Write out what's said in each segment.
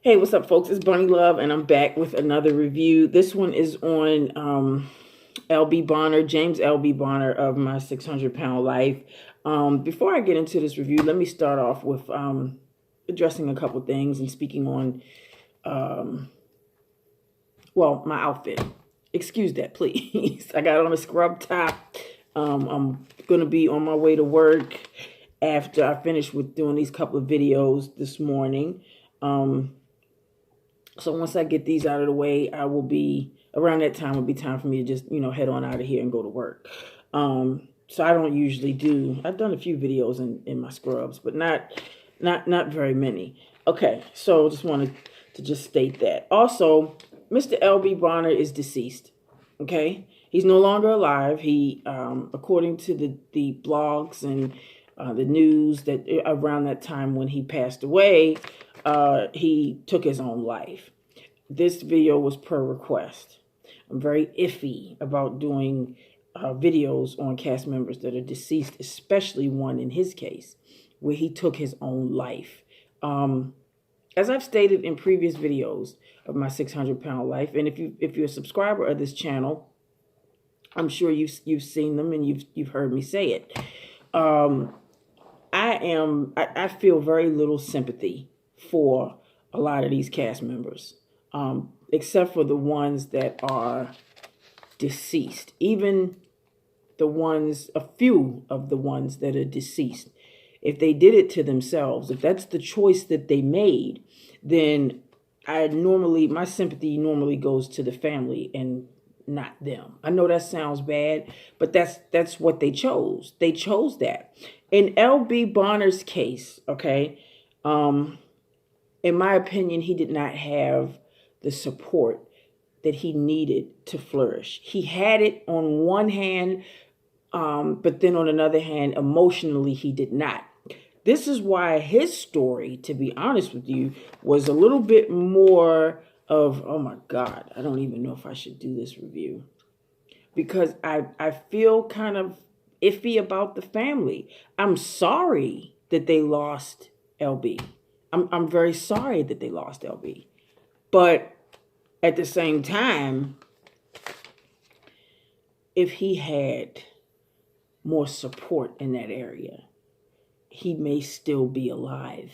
Hey, what's up, folks? It's Bunny Love, and I'm back with another review. This one is on LB Bonner, James LB Bonner of My 600 Pound Life. Before I get into this review, let me start off with addressing a couple things and speaking on, my outfit. Excuse that, please. I got on a scrub top. I'm going to be on my way to work after I finish with doing these couple of videos this morning. So once I get these out of the way, I will be around that time. Will be time for me to just head on out of here and go to work. So I don't usually do. I've done a few videos in my scrubs, but not very many. Okay, so just wanted to just state that. Also, Mr. L.B. Bonner is deceased. Okay, he's no longer alive. He, according to the blogs and the news, that around that time when he passed away, he took his own life. This video was per request. I'm very iffy about doing videos on cast members that are deceased, especially one in his case where he took his own life. As I've stated in previous videos of My 600 Pound Life, and if you're a subscriber of this channel, I'm sure you've seen them and you've heard me say it. I feel very little sympathy for a lot of these cast members, except for the ones that are deceased. Even a few of the ones that are deceased, if they did it to themselves, if that's the choice that they made, then my sympathy normally goes to the family and not them. I know that sounds bad, but that's what they chose. They chose that. In L.B. Bonner's case, okay, in my opinion, he did not have the support that he needed to flourish. He had it on one hand, but then on another hand, emotionally, he did not. This is why his story, to be honest with you, was a little bit more of, oh my God, I don't even know if I should do this review. Because I feel kind of iffy about the family. I'm sorry that they lost LB. I'm very sorry that they lost LB. But at the same time, if he had more support in that area, he may still be alive.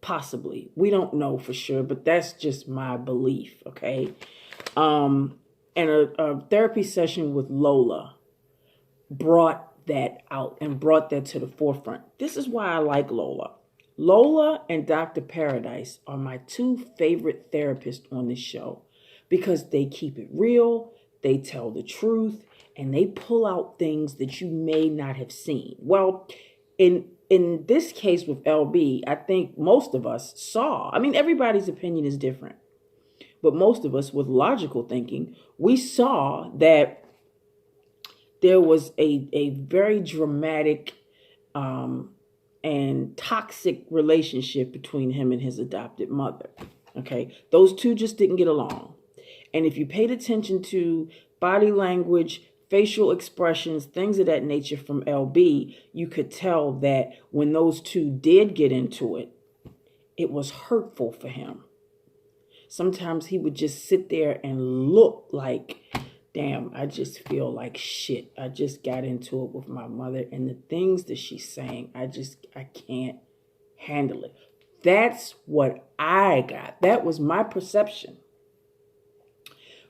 Possibly. We don't know for sure, but that's just my belief, okay? And a therapy session with Lola brought that out and brought that to the forefront. This is why I like Lola. Lola and Dr. Paradise are my two favorite therapists on this show because they keep it real, they tell the truth, and they pull out things that you may not have seen. Well, in this case with LB, I think most of us saw, everybody's opinion is different, but most of us with logical thinking, we saw that there was a very dramatic and toxic relationship between him and his adopted mother. Okay, those two just didn't get along. And if you paid attention to body language, facial expressions, things of that nature from LB, you could tell that when those two did get into it, it was hurtful for him. Sometimes he would just sit there and look like, damn, I just feel like shit. I just got into it with my mother, and the things that she's saying, I can't handle it. That's what I got. That was my perception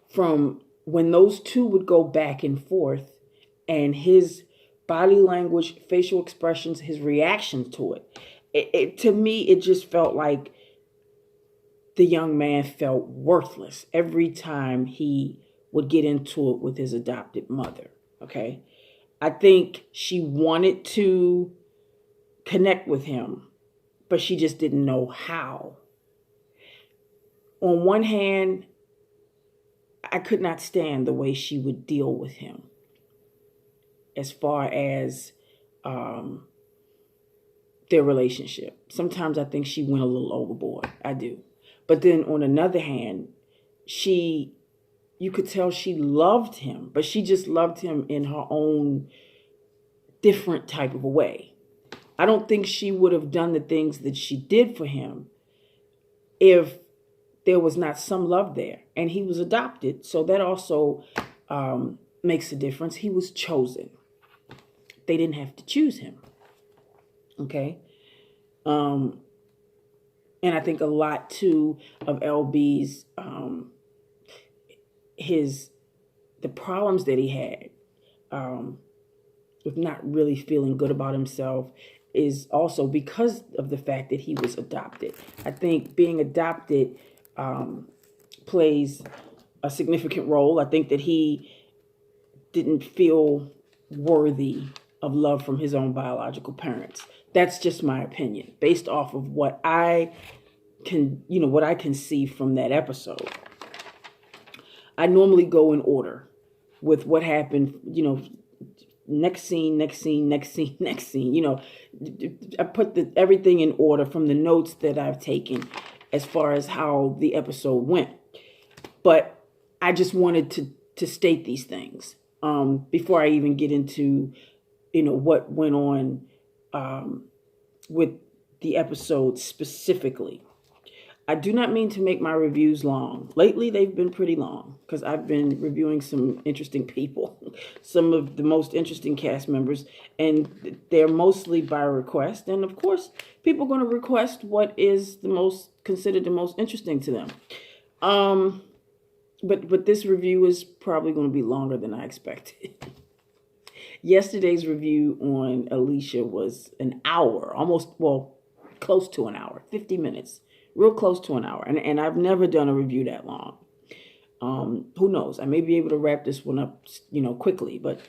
from when those two would go back and forth, and his body language, facial expressions, his reactions to it. To me, it just felt like the young man felt worthless every time he would get into it with his adopted mother. Okay. I think she wanted to connect with him, but she just didn't know how. On one hand, I could not stand the way she would deal with him as far as their relationship. Sometimes I think she went a little overboard. I do. But then on another hand, you could tell she loved him, but she just loved him in her own different type of a way. I don't think she would have done the things that she did for him if there was not some love there. And he was adopted, so that also makes a difference. He was chosen. They didn't have to choose him. Okay? And I think a lot, too, of LB's, the problems that he had with not really feeling good about himself is also because of the fact that he was adopted. I think being adopted plays a significant role. I think that he didn't feel worthy of love from his own biological parents. That's just my opinion, based off of what I can see from that episode. I normally go in order with what happened, next scene. I put everything in order from the notes that I've taken as far as how the episode went. But I just wanted to state these things before I even get into, what went on with the episode specifically. I do not mean to make my reviews long. Lately, they've been pretty long because I've been reviewing some interesting people, some of the most interesting cast members, and they're mostly by request. And of course, people are going to request what is considered the most interesting to them. But this review is probably going to be longer than I expected. Yesterday's review on Alicia was an hour, close to an hour, 50 minutes. Real close to an hour. And I've never done a review that long. Who knows? I may be able to wrap this one up, quickly. But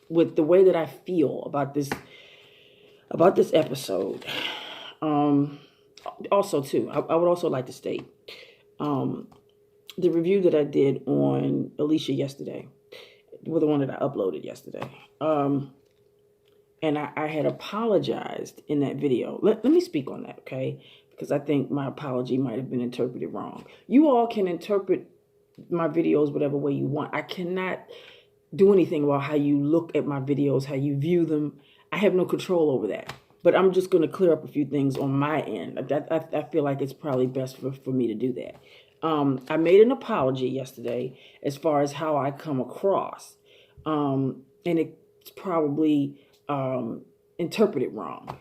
with the way that I feel about this episode, also too, I would also like to state the review that I did on Alicia yesterday, the one that I uploaded yesterday. And I had apologized in that video. Let me speak on that, okay? Because I think my apology might have been interpreted wrong. You all can interpret my videos whatever way you want. I cannot do anything about how you look at my videos, how you view them. I have no control over that. But I'm just going to clear up a few things on my end. I feel like it's probably best for me to do that. I made an apology yesterday as far as how I come across. And it's probably interpreted wrong.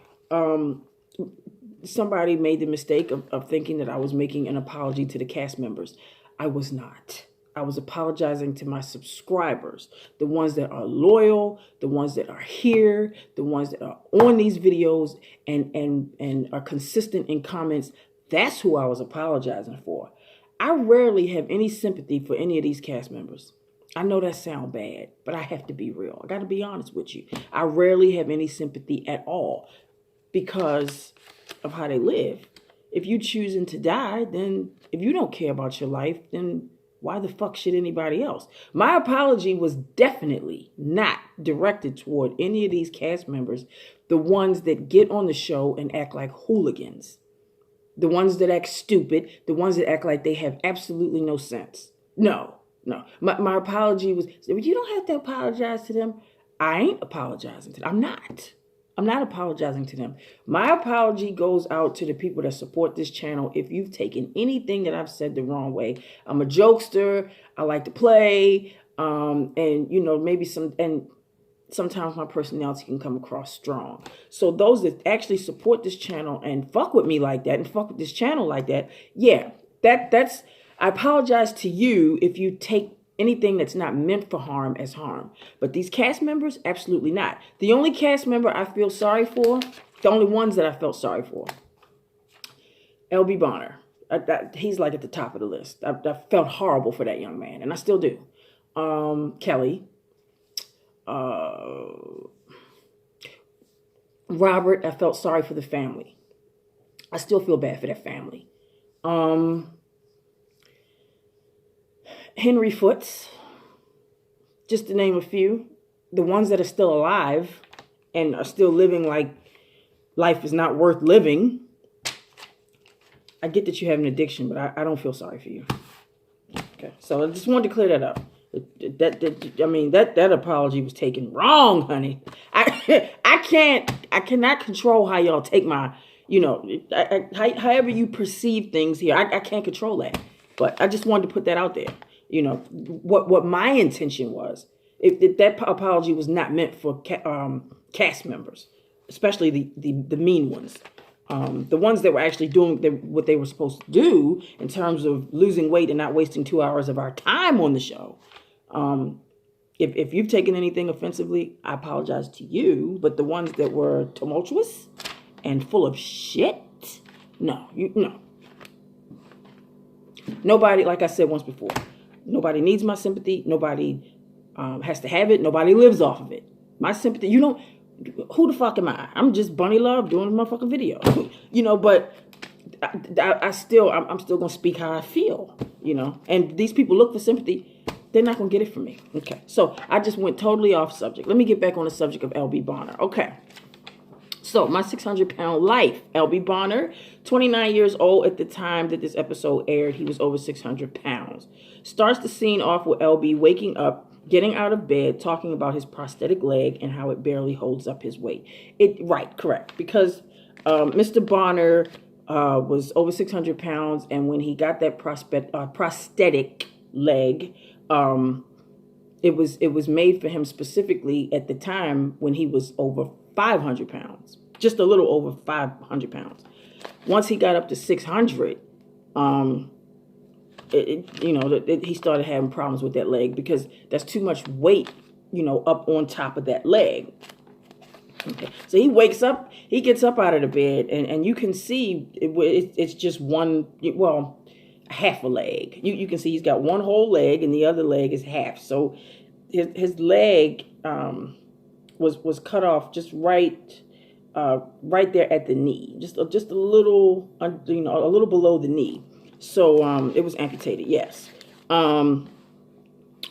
Somebody made the mistake of thinking that I was making an apology to the cast members. I was not. I was apologizing to my subscribers, the ones that are loyal, the ones that are here, the ones that are on these videos and are consistent in comments. That's who I was apologizing for. I rarely have any sympathy for any of these cast members. I know that sounds bad, but I have to be real. I got to be honest with you. I rarely have any sympathy at all because of how they live. If you choosing to die, then if you don't care about your life, then why the fuck should anybody else? My apology was definitely not directed toward any of these cast members, the ones that get on the show and act like hooligans, the ones that act stupid, the ones that act like they have absolutely no sense. No. My apology was, you don't have to apologize to them. I ain't apologizing to them. I'm not apologizing to them. My apology goes out to the people that support this channel. If you've taken anything that I've said the wrong way, I'm a jokester. I like to play. And maybe sometimes my personality can come across strong. So those that actually support this channel and fuck with me like that and fuck with this channel like that, yeah, that's, I apologize to you if you take anything that's not meant for harm as harm. But these cast members, absolutely not. The only cast member I feel sorry for, the only ones that I felt sorry for, LB Bonner. He's like at the top of the list. I felt horrible for that young man, and I still do. Kelly. Robert, I felt sorry for the family. I still feel bad for that family. Henry Foots, just to name a few, the ones that are still alive and are still living like life is not worth living. I get that you have an addiction, but I don't feel sorry for you. Okay, so I just wanted to clear that up. That apology was taken wrong, honey. I cannot control how y'all take my You know, however you perceive things here, I can't control that. But I just wanted to put that out there. You know, what my intention was. If that apology was not meant for cast members, especially the mean ones. The ones that were actually doing what they were supposed to do in terms of losing weight and not wasting 2 hours of our time on the show. If you've taken anything offensively, I apologize to you. But the ones that were tumultuous and full of shit, no. Nobody, like I said once before, nobody needs my sympathy. Nobody has to have it. Nobody lives off of it. My sympathy, who the fuck am I? I'm just Bunny Love doing a motherfucking video, but I'm still going to speak how I feel, and these people look for sympathy. They're not going to get it from me. Okay. So I just went totally off subject. Let me get back on the subject of LB Bonner. Okay. So my 600-pound life, LB Bonner, 29 years old at the time that this episode aired. He was over 600 pounds. Starts the scene off with LB waking up, getting out of bed, talking about his prosthetic leg and how it barely holds up his weight. Correct. Because Mr. Bonner was over 600 pounds, and when he got that prosthetic leg, it was made for him specifically at the time when he was over 500 pounds, just a little over 500 pounds. Once he got up to 600, he started having problems with that leg because that's too much weight, up on top of that leg. Okay. So he wakes up, he gets up out of the bed, and you can see it's just half a leg. You can see he's got one whole leg and the other leg is half. So his leg was cut off just right there at the knee, just a little a little below the knee. So it was amputated. Yes.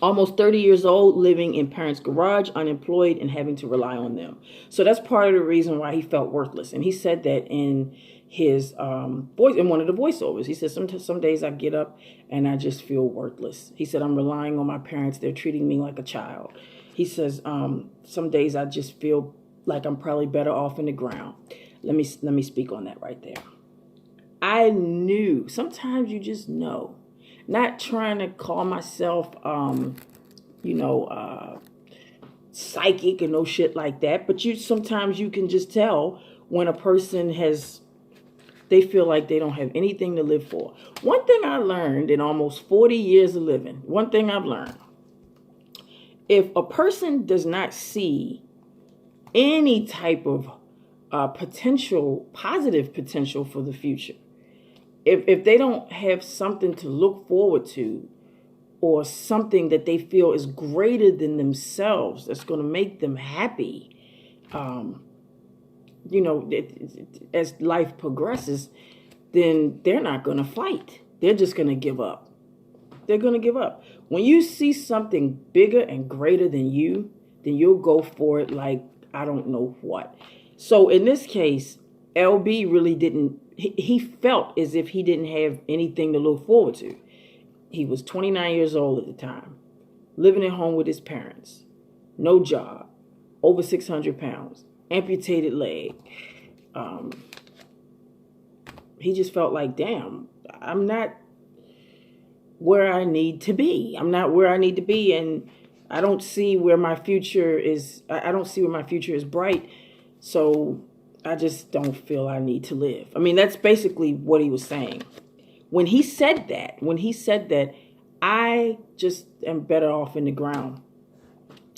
Almost 30 years old, living in parents' garage, unemployed, and having to rely on them. So that's part of the reason why he felt worthless. And he said that in his voice, in one of the voiceovers. He said, some days I get up and I just feel worthless. He said, I'm relying on my parents. They're treating me like a child. He says, some days I just feel like I'm probably better off in the ground. Let me speak on that right there. I knew. Sometimes you just know. Not trying to call myself, psychic or no shit like that. But sometimes you can just tell when a person they feel like they don't have anything to live for. One thing I learned in almost 40 years of living, if a person does not see any type of positive potential for the future, if they don't have something to look forward to or something that they feel is greater than themselves that's going to make them happy, as life progresses, then they're not going to fight. They're just going to give up. They're going to give up. When you see something bigger and greater than you, then you'll go for it like I don't know what. So in this case, LB really didn't, he felt as if he didn't have anything to look forward to. He was 29 years old at the time, living at home with his parents, no job, over 600 pounds, amputated leg. He just felt like, damn, I'm not where I need to be. I'm not where I need to be, and I don't see where my future is. I don't see where my future is bright. So I just don't feel I need to live. I mean, that's basically what he was saying. When he said that, I just am better off in the ground.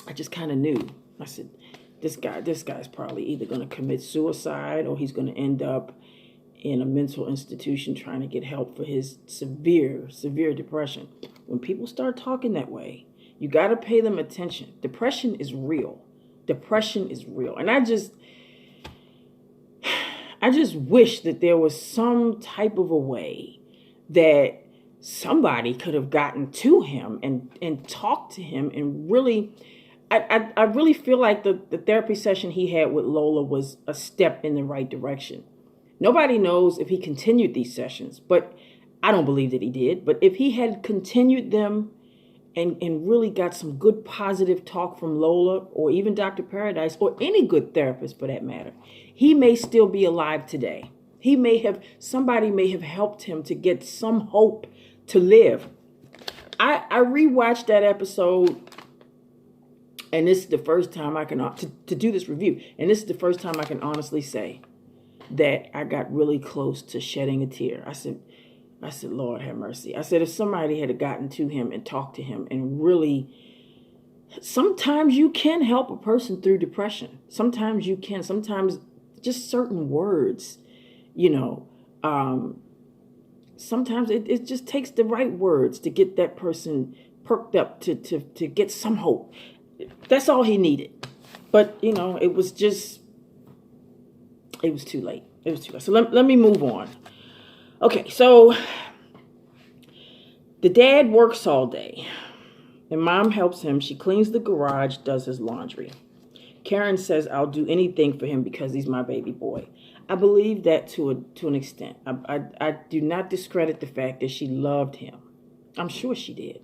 I just kind of knew. I said, this guy's probably either going to commit suicide or he's going to end up in a mental institution trying to get help for his severe depression. When people start talking that way, you got to pay them attention. Depression is real. And I just wish that there was some type of a way that somebody could have gotten to him and talked to him and really, I really feel like the therapy session he had with Lola was a step in the right direction. Nobody knows if he continued these sessions, but I don't believe that he did. But if he had continued them and really got some good positive talk from Lola or even Dr. Paradise or any good therapist for that matter, he may still be alive today. Somebody may have helped him to get some hope to live. I rewatched that episode, and this is the first time I can, to do this review, and this is the first time I can honestly say that I got really close to shedding a tear. I said, Lord have mercy. I said, if somebody had gotten to him and talked to him and really, sometimes you can help a person through depression. Sometimes you can. Sometimes just certain words, sometimes it just takes the right words to get that person perked up to get some hope. That's all he needed. But, it was too late. It was too late. So let me move on. Okay, so the dad works all day, and mom helps him. She cleans the garage, does his laundry. Karen says, I'll do anything for him because he's my baby boy. I believe that to an extent. I do not discredit the fact that she loved him. I'm sure she did.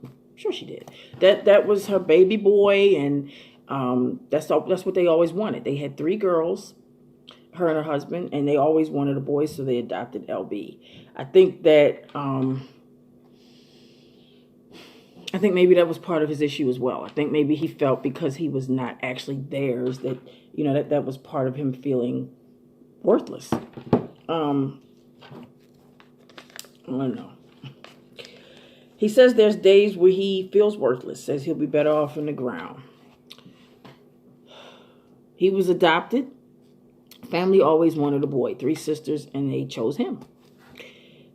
That was her baby boy, and that's what they always wanted. They had 3 girls, her and her husband, and they always wanted a boy, so they adopted LB. I think maybe that was part of his issue as well. I think maybe he felt because he was not actually theirs that, that was part of him feeling worthless. I don't know. He says there's days where he feels worthless, says he'll be better off in the ground. He was adopted. Family always wanted a boy, 3 sisters, and they chose him.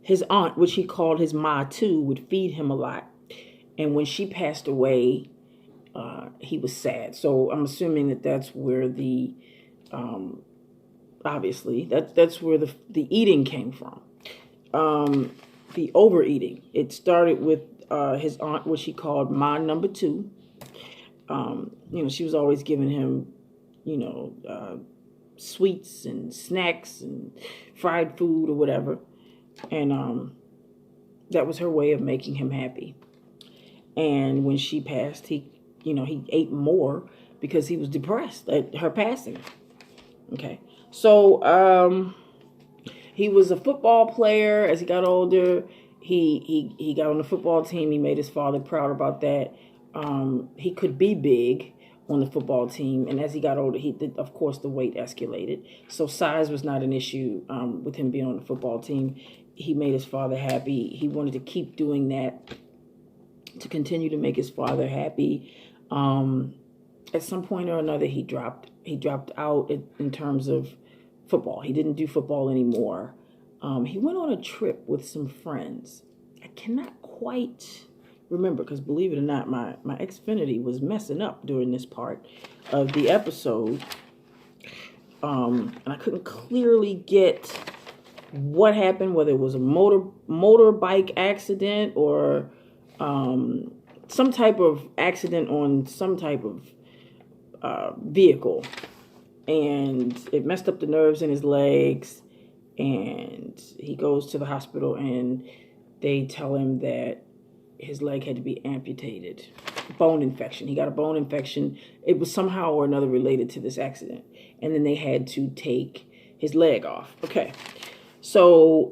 His aunt, which he called his ma too, would feed him a lot. And when she passed away, he was sad. So I'm assuming that that's where the, obviously, that's where the eating came from. The overeating. It started with his aunt, which he called Ma number 2. She was always giving him, sweets and snacks and fried food or whatever. And that was her way of making him happy. And when she passed, he ate more because he was depressed at her passing. Okay. So he was a football player. As he got older, he got on the football team. He made his father proud about that. He could be big on the football team, and as he got older, of course the weight escalated. So size was not an issue with him being on the football team. He made his father happy. He wanted to keep doing that, to continue to make his father happy. At some point or another, he dropped out in terms of football. He didn't do football anymore. He went on a trip with some friends. I cannot quite remember, because believe it or not, my Xfinity was messing up during this part of the episode. And I couldn't clearly get what happened, whether it was a motorbike accident or some type of accident on some type of vehicle. And it messed up the nerves in his legs. And he goes to the hospital, and they tell him that his leg had to be amputated. Bone infection. He got a bone infection. It was somehow or another related to this accident. And then they had to take his leg off. Okay. So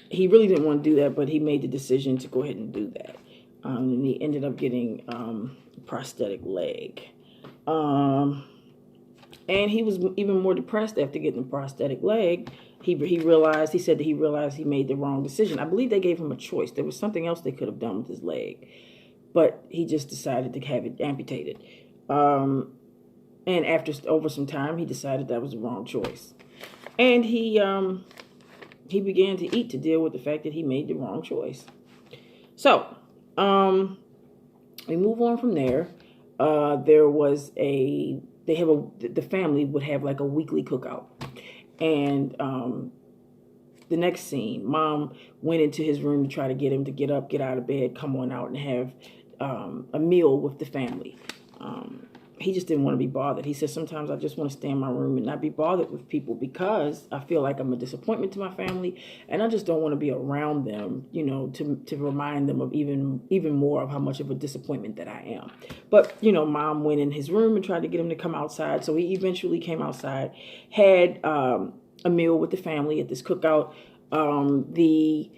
he really didn't want to do that, but he made the decision to go ahead and do that. And he ended up getting a prosthetic leg. And he was even more depressed after getting the prosthetic leg. He said that he realized he made the wrong decision. I believe they gave him a choice. There was something else they could have done with his leg, but he just decided to have it amputated. And over some time, he decided that was the wrong choice. And he began to eat to deal with the fact that he made the wrong choice. So, we move on from there. The family would have like a weekly cookout. And the next scene, Mom went into his room to try to get him to get up, get out of bed, come on out and have a meal with the family. He just didn't want to be bothered. He said, sometimes I just want to stay in my room and not be bothered with people because I feel like I'm a disappointment to my family, and I just don't want to be around them, to remind them of even more of how much of a disappointment that I am. But, Mom went in his room and tried to get him to come outside. So he eventually came outside, had a meal with the family at this cookout. The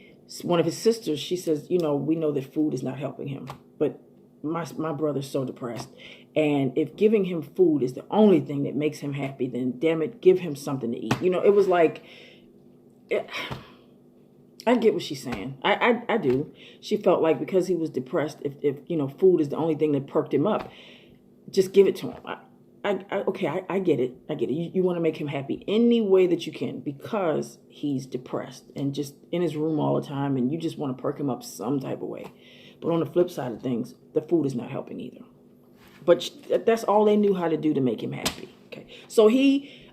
one of his sisters, she says, we know that food is not helping him, but my brother's so depressed, and if giving him food is the only thing that makes him happy, then damn it, give him something to eat. It was like, I get what she's saying. I do. She felt like because he was depressed, if food is the only thing that perked him up, just give it to him. I get it. I get it. You want to make him happy any way that you can because he's depressed and just in his room all the time, and you just want to perk him up some type of way. But on the flip side of things, the food is not helping either. But that's all they knew how to do to make him happy. Okay, so he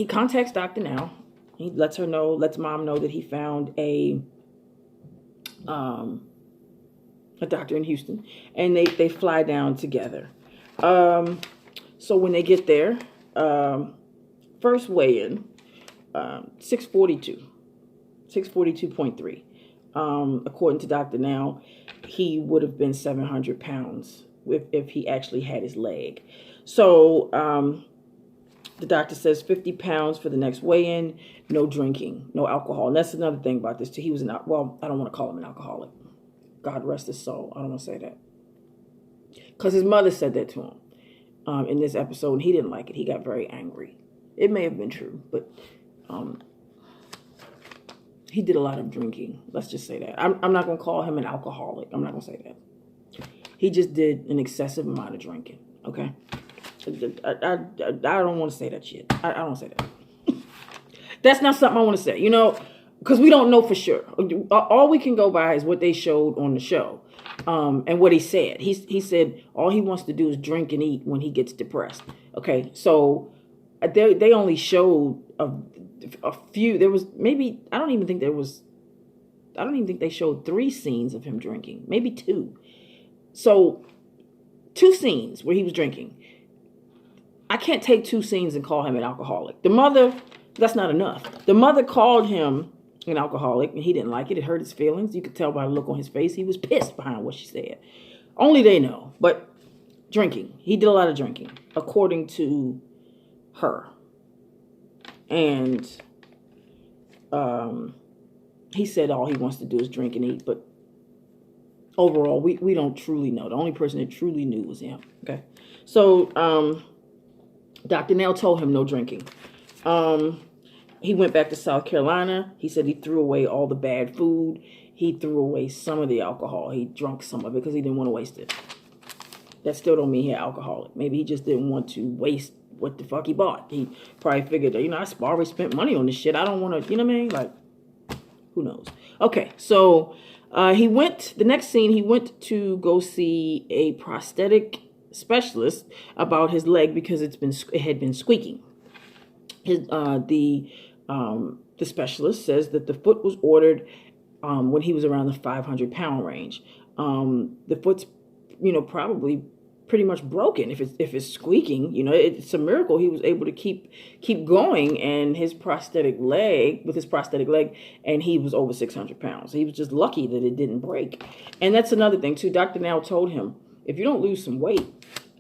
contacts Dr. Now. He lets mom know that he found a doctor in Houston, and they fly down together. So when they get there, first weigh-in, 642.3. According to Dr. Now, he would have been 700 pounds if he actually had his leg. So the doctor says 50 pounds for the next weigh-in, no drinking, no alcohol. And that's another thing about this too. He was I don't want to call him an alcoholic. God rest his soul. I don't want to say that. Because his mother said that to him in this episode, and he didn't like it. He got very angry. It may have been true, but he did a lot of drinking. Let's just say that. I'm not going to call him an alcoholic. I'm not going to say that. He just did an excessive amount of drinking, okay? I don't want to say that shit. I don't say that. That's not something I want to say, because we don't know for sure. All we can go by is what they showed on the show. And what he said. He said all he wants to do is drink and eat when he gets depressed. Okay, so they only showed a few. There was maybe I don't even think they showed 3 scenes of him drinking. Maybe 2. So 2 scenes where he was drinking. I can't take 2 scenes and call him an alcoholic. The mother, that's not enough. The mother called him an alcoholic, and he didn't like it. It hurt his feelings. You could tell by the look on his face. He was pissed behind what she said. Only they know. But drinking. He did a lot of drinking, according to her. And he said all he wants to do is drink and eat. But overall, we don't truly know. The only person that truly knew was him. Okay. So Dr. Nell told him no drinking. He went back to South Carolina. He said he threw away all the bad food. He threw away some of the alcohol. He drank some of it because he didn't want to waste it. That still don't mean he's alcoholic. Maybe he just didn't want to waste what the fuck he bought. He probably figured, I already spent money on this shit. I don't want to, you know what I mean? Like, who knows? Okay, so the next scene, he went to go see a prosthetic specialist about his leg because it had been squeaking. The specialist says that the foot was ordered when he was around the 500-pound range. The foot's, probably pretty much broken if it's squeaking. It's a miracle he was able to keep going, and with his prosthetic leg, and he was over 600 pounds. He was just lucky that it didn't break. And that's another thing too. Dr. Now told him, if you don't lose some weight,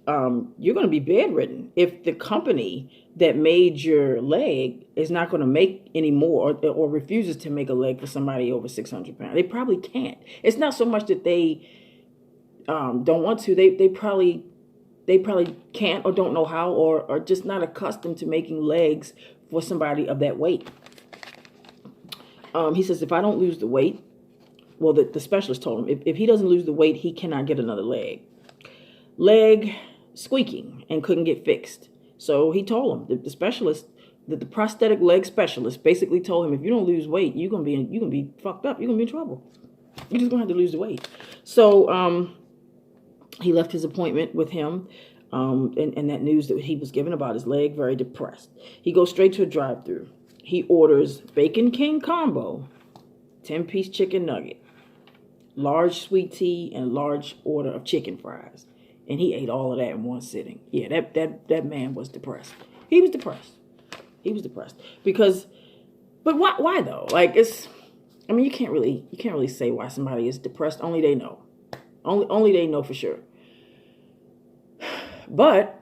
you're going to be bedridden. If the company that made your leg is not going to make any more or refuses to make a leg for somebody over 600 pounds, they probably can't. It's not so much that they don't want to. They probably can't or don't know how or are just not accustomed to making legs for somebody of that weight. He says, if I don't lose the weight, well, the specialist told him, if he doesn't lose the weight, he cannot get another leg. Leg squeaking and couldn't get fixed. So he told him, the specialist, the prosthetic leg specialist basically told him, if you don't lose weight, you're gonna be fucked up. You're gonna be in trouble. You're just gonna have to lose the weight. So he left his appointment with him, and that news that he was given about his leg, very depressed. He goes straight to a drive-thru. He orders Bacon King combo, 10-piece chicken nugget, large sweet tea, and large order of chicken fries. And he ate all of that in one sitting. Yeah, that man was depressed. He was depressed. But why though? Like you can't really say why somebody is depressed. Only they know. Only they know for sure. But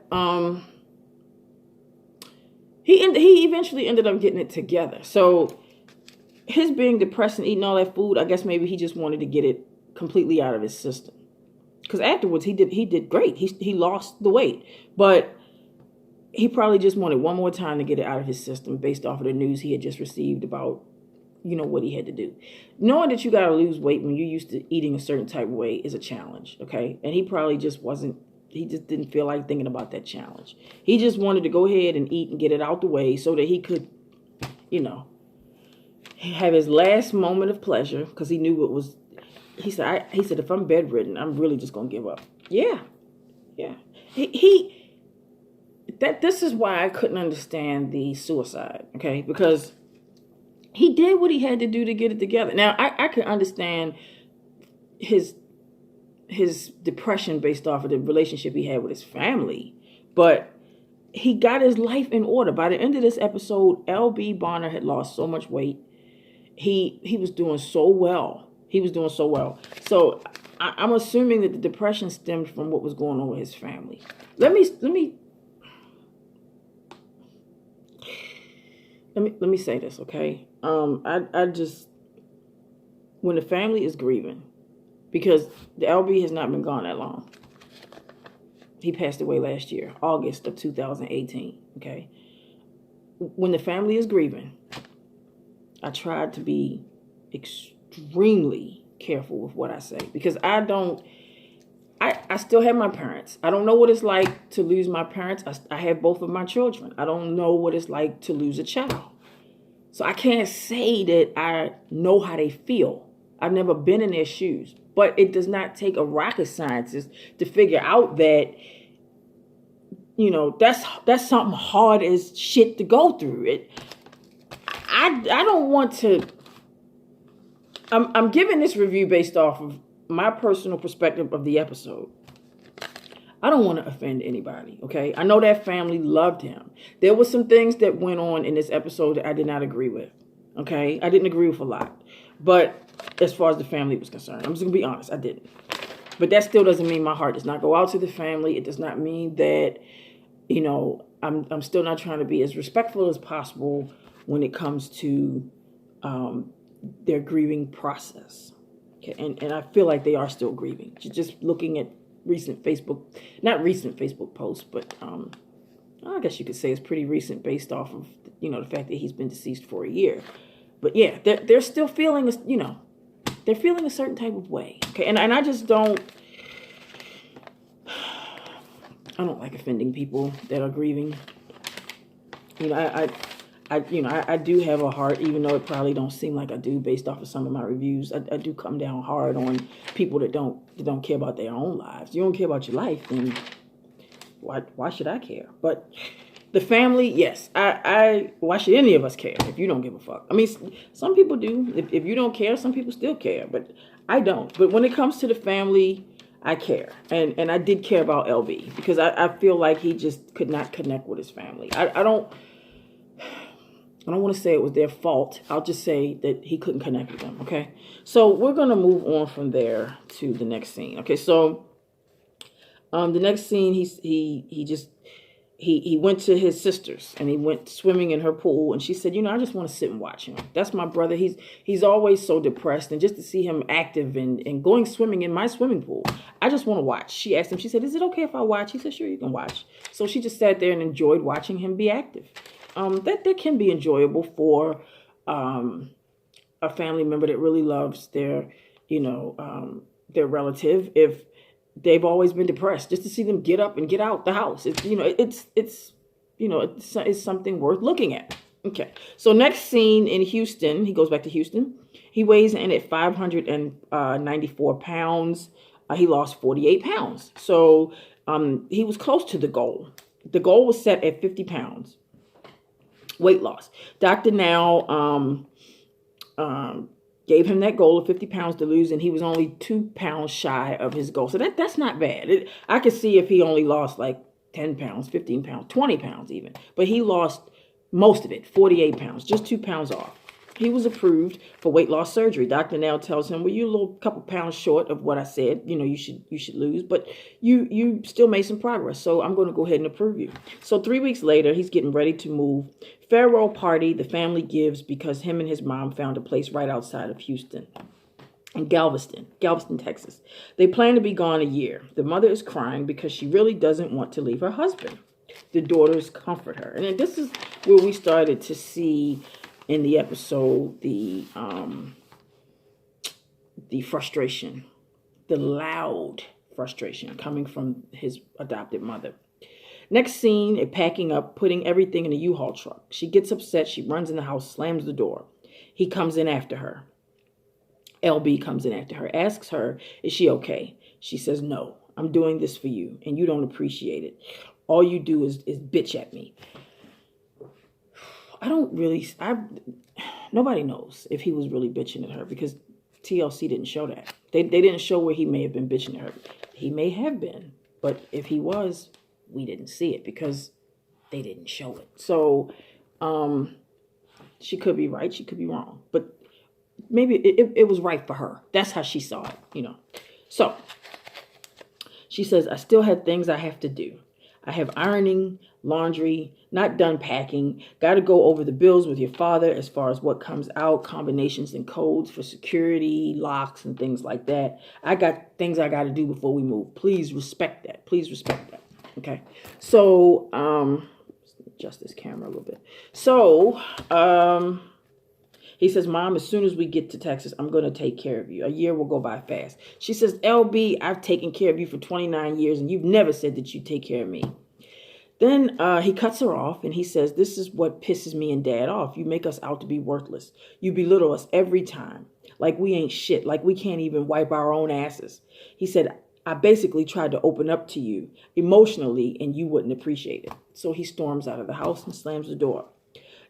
he eventually ended up getting it together. So his being depressed and eating all that food, I guess maybe he just wanted to get it completely out of his system. Because afterwards he did great. He lost the weight, but he probably just wanted one more time to get it out of his system based off of the news he had just received about, what he had to do. Knowing that you got to lose weight when you're used to eating a certain type of way is a challenge, okay? And he probably just didn't feel like thinking about that challenge. He just wanted to go ahead and eat and get it out the way so that he could, have his last moment of pleasure, because he knew it was, he said, if I'm bedridden, I'm really just going to give up. Yeah. This is why I couldn't understand the suicide, okay? Because he did what he had to do to get it together. Now, I can understand his depression based off of the relationship he had with his family, but he got his life in order. By the end of this episode, L.B. Bonner had lost so much weight. He was doing so well. So I'm assuming that the depression stemmed from what was going on with his family. Let me say this, okay? I just, when the family is grieving, because the LB has not been gone that long. He passed away last year, August of 2018, okay? When the family is grieving, I tried to be extremely careful with what I say, because I still have my parents. I don't know what it's like to lose my parents. I have both of my children. I don't know what it's like to lose a child. So I can't say that I know how they feel. I've never been in their shoes. But it does not take a rocket scientist to figure out that, that's something hard as shit to go through. I don't want to. I'm giving this review based off of my personal perspective of the episode. I don't want to offend anybody, okay? I know that family loved him. There were some things that went on in this episode that I did not agree with, okay? I didn't agree with a lot. But as far as the family was concerned, I'm just going to be honest, I didn't. But that still doesn't mean my heart does not go out to the family. It does not mean that, I'm still not trying to be as respectful as possible when it comes to their grieving process. Okay, and I feel like they are still grieving. Just looking at not recent Facebook posts, but I guess you could say it's pretty recent based off of, the fact that he's been deceased for a year. But yeah, they're still feeling, they're feeling a certain type of way. Okay, and I just don't like offending people that are grieving. I do have a heart, even though it probably don't seem like I do based off of some of my reviews. I do come down hard on people that don't care about their own lives. You don't care about your life, then why should I care? But the family, yes. Why should any of us care if you don't give a fuck? I mean, some people do. If you don't care, some people still care, but I don't. But when it comes to the family, I care. And I did care about LB because I feel like he just could not connect with his family. I don't want to say it was their fault. I'll just say that he couldn't connect with them, okay? So we're going to move on from there to the next scene. Okay, so the next scene, he went to his sister's and he went swimming in her pool, and she said, I just want to sit and watch him. That's my brother. He's always so depressed, and just to see him active and going swimming in my swimming pool, I just want to watch. She asked him, she said, is it okay if I watch? He said, sure, you can watch. So she just sat there and enjoyed watching him be active. That can be enjoyable for a family member that really loves their relative. If they've always been depressed, just to see them get up and get out the house, it's something worth looking at. Okay, so next scene in Houston, he goes back to Houston. He weighs in at 594 pounds. He lost 48 pounds. So he was close to the goal. The goal was set at 50 pounds. Weight loss. Dr. Now gave him that goal of 50 pounds to lose, and he was only 2 pounds shy of his goal. So that's not bad. I could see if he only lost like 10 pounds, 15 pounds, 20 pounds even. But he lost most of it, 48 pounds, just 2 pounds off. he was approved for weight loss surgery. Dr. Nell tells him, well, you're a little couple pounds short of what I said, you should lose, but you still made some progress. So I'm going to go ahead and approve you. So 3 weeks later, he's getting ready to move. Farewell party the family gives because him and his mom found a place right outside of Houston. In Galveston, Texas. They plan to be gone a year. The mother is crying because she really doesn't want to leave her husband. The daughters comfort her. And then this is where we started to see in the episode the frustration, the loud frustration coming from his adopted mother. Next scene, a packing up, putting everything in a U-Haul truck. She gets upset. She runs in the house, slams the door. He comes in after her. LB comes in after her, asks her, is she okay? She says, no, I'm doing this for you, and you don't appreciate it. All you do is bitch at me. Nobody knows if he was really bitching at her because TLC didn't show that. They didn't show where he may have been bitching at her. He may have been, but if he was, we didn't see it because they didn't show it. So, she could be right, she could be wrong, but maybe it was right for her. That's how she saw it, So she says, I still have things I have to do. I have ironing, laundry, not done packing. Got to go over the bills with your father as far as what comes out, combinations and codes for security, locks, and things like that. I got things I got to do before we move. Please respect that. Please respect that. Okay. So, adjust this camera a little bit. So, he says, Mom, as soon as we get to Texas, I'm going to take care of you. A year will go by fast. She says, LB, I've taken care of you for 29 years, and you've never said that you take care of me. Then he cuts her off, and he says, this is what pisses me and Dad off. You make us out to be worthless. You belittle us every time, like we ain't shit, like we can't even wipe our own asses. He said, I basically tried to open up to you emotionally, and you wouldn't appreciate it. So he storms out of the house and slams the door.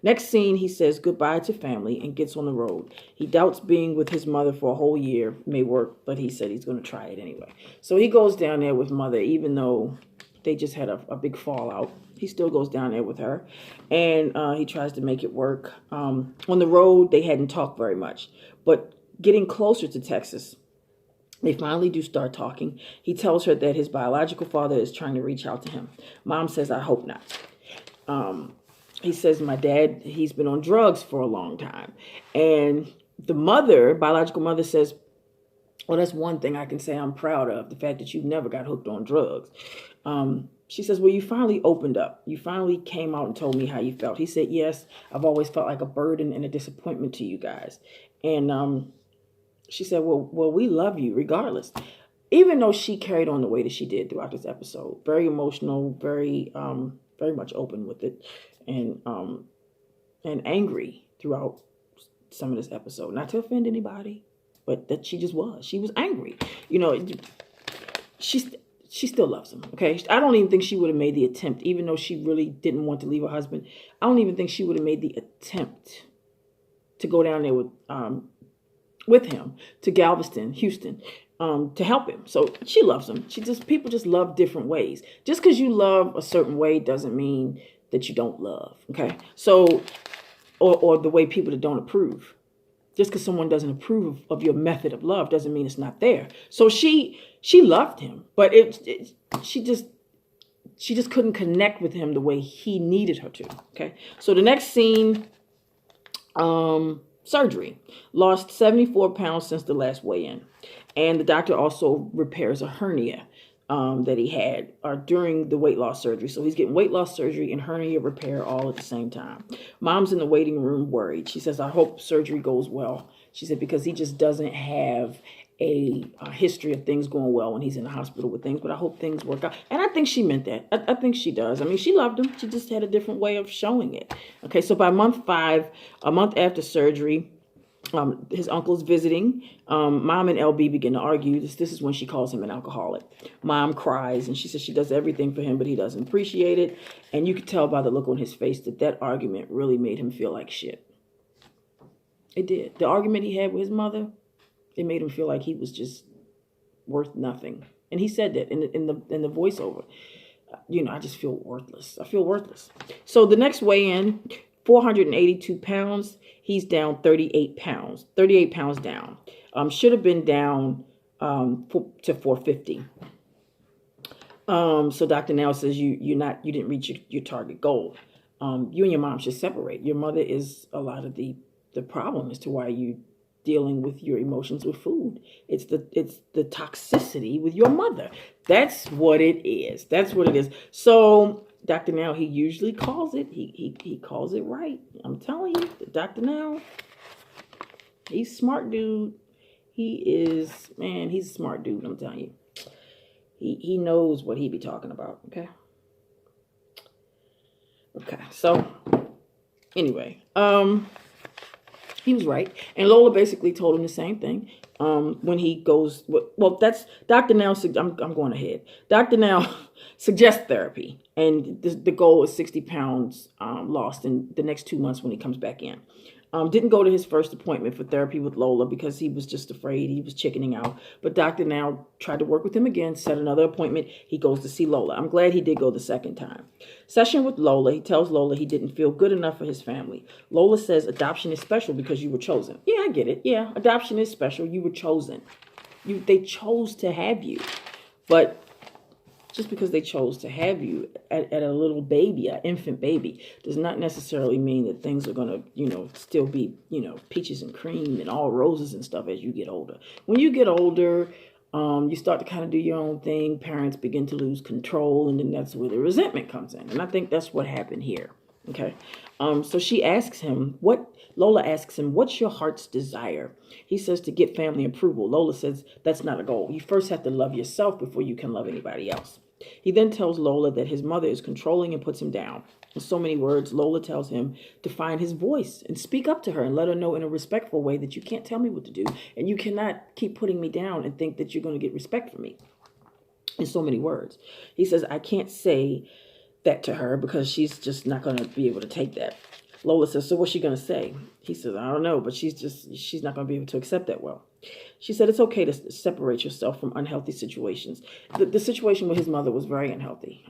Next scene, he says goodbye to family and gets on the road. He doubts being with his mother for a whole year may work, but he said he's going to try it anyway. So he goes down there with mother, even though they just had a big fallout. He still goes down there with her, and he tries to make it work. On the road, they hadn't talked very much, but getting closer to Texas, they finally do start talking. He tells her that his biological father is trying to reach out to him. Mom says, I hope not. He says, my dad, he's been on drugs for a long time. And the mother, biological mother, says, well, that's one thing I can say I'm proud of, the fact that you never got hooked on drugs. She says, well, you finally opened up. You finally came out and told me how you felt. He said, yes, I've always felt like a burden and a disappointment to you guys. And she said, well, we love you regardless. Even though she carried on the way that she did throughout this episode, very emotional, very much open with it. And angry throughout some of this episode. Not to offend anybody, but that she just was. She was angry. She still loves him, okay? I don't even think she would have made the attempt, even though she really didn't want to leave her husband. I don't even think she would have made the attempt to go down there with him to Galveston, Houston, to help him. So she loves him. People just love different ways. Just because you love a certain way doesn't mean that you don't love, okay? So, or the way people that don't approve. Just because someone doesn't approve of your method of love doesn't mean it's not there. So she loved him, but she just couldn't connect with him the way he needed her to, okay? So the next scene, surgery. Lost 74 pounds since the last weigh-in. And the doctor also repairs a hernia that he had during the weight loss surgery. So he's getting weight loss surgery and hernia repair all at the same time. Mom's in the waiting room worried. She says, I hope surgery goes well. She said, because he just doesn't have a history of things going well when he's in the hospital with things, but I hope things work out. And I think she meant that. I think she does. I mean, she loved him. She just had a different way of showing it. Okay, so by month 5, a month after surgery, his uncle's visiting. Mom and LB begin to argue. This is when she calls him an alcoholic. Mom cries, and she says she does everything for him, but he doesn't appreciate it. And you could tell by the look on his face that argument really made him feel like shit. It did. The argument he had with his mother, it made him feel like he was just worth nothing. And he said that in the voiceover. I just feel worthless. I feel worthless. So the next weigh-in, 482 pounds. He's down 38 pounds. 38 pounds down. Should have been down to 450. So Dr. Now says you didn't reach your target goal. You and your mom should separate. Your mother is a lot of the problem as to why you dealing with your emotions with food. It's the toxicity with your mother. That's what it is. That's what it is. So Dr. Now, he usually calls it. He calls it right. I'm telling you, Dr. Now, he's a smart dude. He's a smart dude. I'm telling you. He knows what he be talking about. Okay. So anyway, he was right, and Lola basically told him the same thing. When he goes, well, that's Dr. Now. I'm going ahead. Dr. Now suggests therapy, and the goal is 60 pounds lost in the next 2 months when he comes back in. Didn't go to his first appointment for therapy with Lola because he was just afraid. He was chickening out. But Dr. Now tried to work with him again, set another appointment. He goes to see Lola. I'm glad he did go the second time. Session with Lola. He tells Lola he didn't feel good enough for his family. Lola says adoption is special because you were chosen. Yeah, I get it. Yeah, adoption is special. You were chosen. They chose to have you. But just because they chose to have you at a little baby, an infant baby, does not necessarily mean that things are going to, still be, peaches and cream and all roses and stuff as you get older. When you get older, you start to kind of do your own thing. Parents begin to lose control, and then that's where the resentment comes in. And I think that's what happened here. Okay. So Lola asks him, what's your heart's desire? He says to get family approval. Lola says that's not a goal. You first have to love yourself before you can love anybody else. He then tells Lola that his mother is controlling and puts him down. In so many words, Lola tells him to find his voice and speak up to her and let her know in a respectful way that you can't tell me what to do and you cannot keep putting me down and think that you're going to get respect from me. In so many words. He says, I can't say that to her because she's just not going to be able to take that. Lola says, so what's she going to say? He says, I don't know, but she's not going to be able to accept that well. She said, it's okay to separate yourself from unhealthy situations. The situation with his mother was very unhealthy.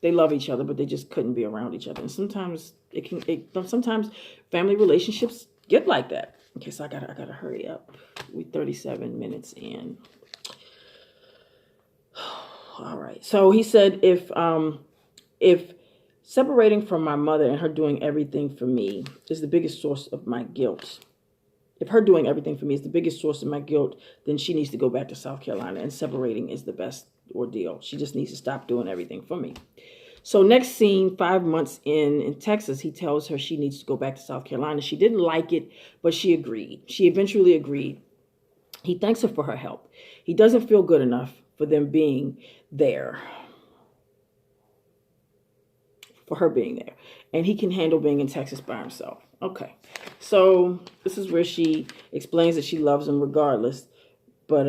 They love each other, but they just couldn't be around each other. And sometimes sometimes family relationships get like that. Okay, so I gotta hurry up. We're 37 minutes in. All right. So he said, if separating from my mother and her doing everything for me is the biggest source of my guilt, if her doing everything for me is the biggest source of my guilt, then she needs to go back to South Carolina, and separating is the best ordeal. She just needs to stop doing everything for me. So next scene, 5 months in Texas, he tells her she needs to go back to South Carolina. She didn't like it, but she agreed. She eventually agreed. He thanks her for her help. He doesn't feel good enough for them being there. For her being there. And he can handle being in Texas by himself. Okay. So this is where she explains that she loves him regardless. But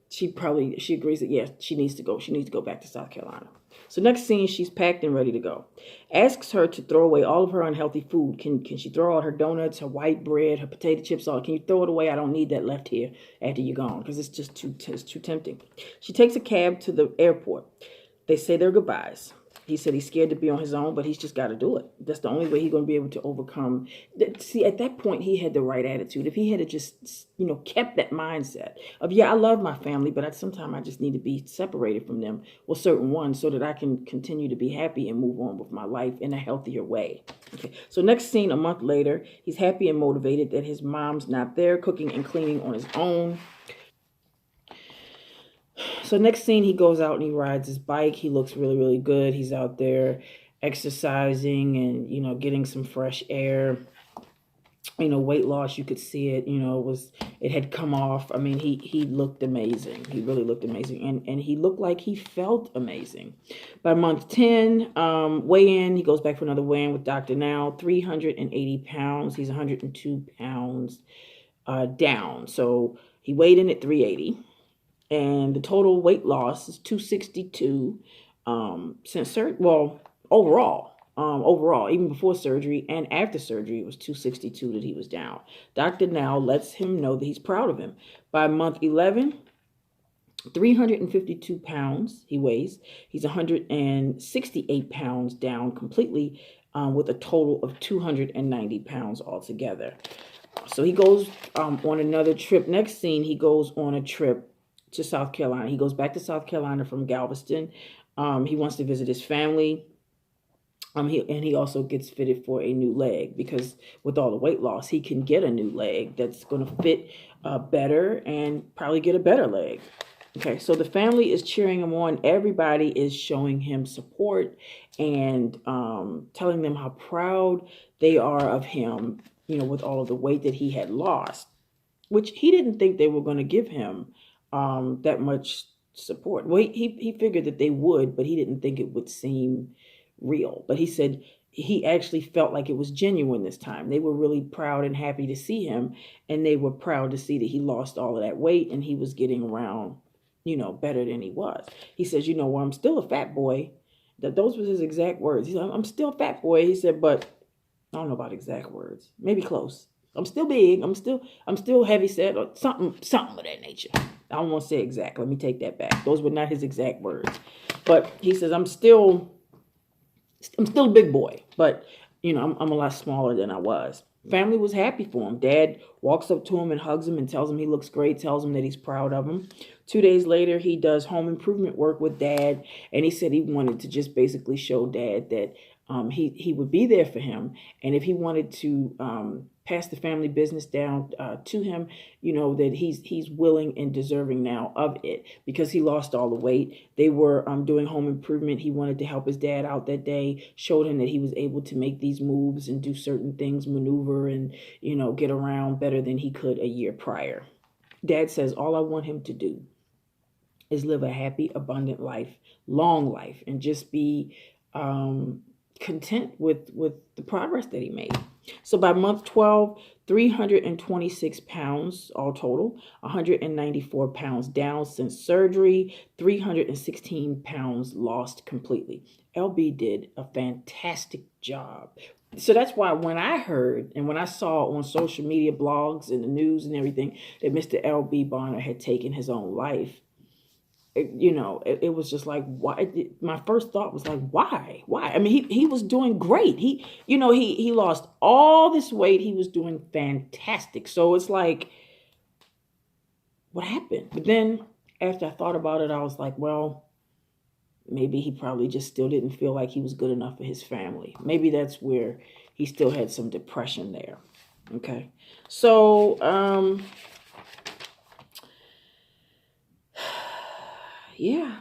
she agrees that, yeah, she needs to go. She needs to go back to South Carolina. So next scene, she's packed and ready to go. Asks her to throw away all of her unhealthy food. Can she throw out her donuts, her white bread, her potato chips, all? Can you throw it away? I don't need that left here after you're gone because it's just too tempting. She takes a cab to the airport. They say their goodbyes. He said he's scared to be on his own, but he's just got to do it. That's the only way he's going to be able to overcome. See, at that point, he had the right attitude. If he had just, kept that mindset of, yeah, I love my family, but sometimes I just need to be separated from them, well, certain ones, so that I can continue to be happy and move on with my life in a healthier way. Okay. So next scene, a month later, he's happy and motivated that his mom's not there, cooking and cleaning on his own. So next scene, he goes out and he rides his bike. He looks really, really good. He's out there exercising and, getting some fresh air. Weight loss, you could see it, it had come off. I mean, he looked amazing. He really looked amazing. And he looked like he felt amazing. By month 10, weigh-in, he goes back for another weigh-in with Dr. Now, 380 pounds. He's 102 pounds down. So he weighed in at 380. And the total weight loss is 262 overall, even before surgery and after surgery, it was 262 that he was down. Dr. Now lets him know that he's proud of him. By month 11, 352 pounds he weighs. He's 168 pounds down completely with a total of 290 pounds altogether. So he goes on another trip. Next scene, he goes on a trip to South Carolina. He goes back to South Carolina from Galveston. He wants to visit his family. He also gets fitted for a new leg, because with all the weight loss, he can get a new leg that's going to fit better and probably get a better leg. Okay, so the family is cheering him on. Everybody is showing him support and telling them how proud they are of him, with all of the weight that he had lost, which he didn't think they were going to give him that much support. Well, he figured that they would, but he didn't think it would seem real. But he said he actually felt like it was genuine this time. They were really proud and happy to see him, and they were proud to see that he lost all of that weight and he was getting around, better than he was. He says, well, I'm still a fat boy. Those were his exact words. He said, I'm still a fat boy. He said, but I don't know about exact words. Maybe close. I'm still big. I'm still heavy set, or something of that nature. I don't want to say exact. Let me take that back. Those were not his exact words. But he says, I'm still a big boy, but I'm a lot smaller than I was. Family was happy for him. Dad walks up to him and hugs him and tells him he looks great, tells him that he's proud of him. 2 days later, he does home improvement work with Dad, and he said he wanted to just basically show Dad that he would be there for him, and if he wanted to pass the family business down to him, that he's willing and deserving now of it, because he lost all the weight. They were doing home improvement. He wanted to help his dad out that day, showed him that he was able to make these moves and do certain things, maneuver and, get around better than he could a year prior. Dad says, all I want him to do is live a happy, abundant life, long life, and just be content with the progress that he made. So by month 12, 326 pounds all total, 194 pounds down since surgery, 316 pounds lost completely. LB did a fantastic job. So that's why when I heard and when I saw on social media blogs and the news and everything that Mr. LB Bonner had taken his own life, it was just like, why? My first thought was like, why? I mean, he was doing great. He lost all this weight. He was doing fantastic. So it's like, what happened? But then after I thought about it, I was like, well, maybe he probably just still didn't feel like he was good enough for his family. Maybe that's where he still had some depression there. Okay. So, yeah,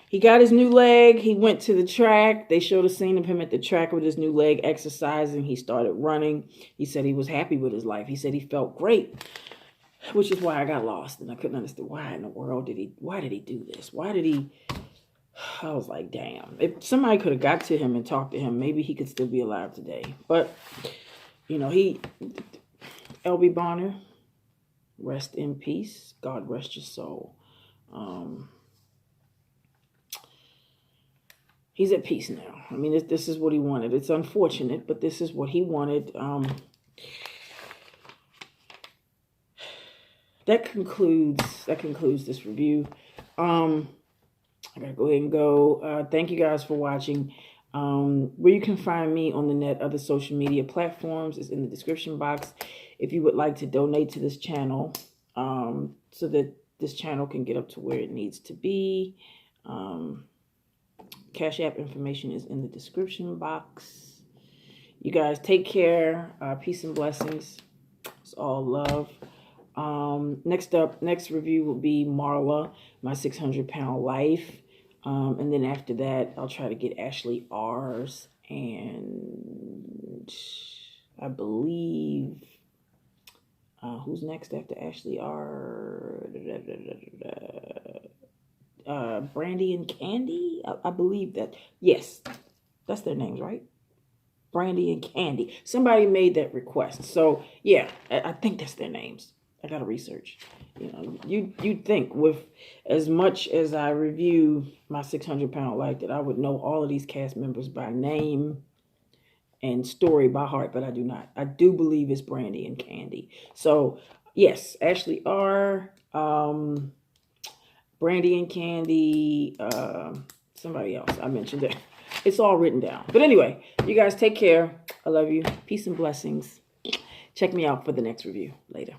he got his new leg. He went to the track. They showed a scene of him at the track with his new leg exercising. He started running. He said he was happy with his life. He said he felt great, which is why I got lost and I couldn't understand why in the world why did he do this? I was like, damn, if somebody could have got to him and talked to him, maybe he could still be alive today. But, LB Bonner, rest in peace. God rest your soul. He's at peace now. I mean, this is what he wanted. It's unfortunate, but this is what he wanted. That concludes this review. I gotta go ahead and go. Thank you guys for watching. Where you can find me on the net, other social media platforms, is in the description box. If you would like to donate to this channel, so that this channel can get up to where it needs to be, Cash App information is in the description box. You guys take care. Peace and blessings. It's all love. Next review will be Marla, My 600-Pound Life. And then after that, I'll try to get Ashley R's. And I believe, who's next after Ashley R? Brandy and Candy? I believe that. Yes, that's their names, right? Brandy and Candy. Somebody made that request. So, yeah, I think that's their names. I got to research. You'd think with as much as I review My 600-Pound Life that I would know all of these cast members by name and story by heart, but I do not. I do believe it's Brandy and Candy. So, yes, Ashley R., Brandy and Candy, somebody else. I mentioned it. It's all written down. But anyway, you guys take care. I love you. Peace and blessings. Check me out for the next review later.